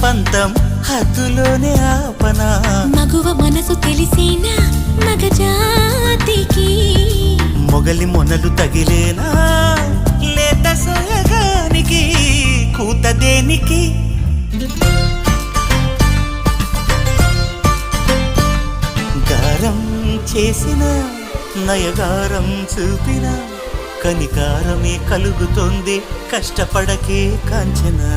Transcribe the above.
పంతం హద్దులోనే ఆపనా మగువ మనసు తెలిసేనా మగజాతికి మొగలి మొనలు తగిలేనా లేత సోయగానికి కూత దేనికి గారం చేసిన నయగారం చూపిన కనికారమే కలుగుతోంది కష్టపడకే కాంచనా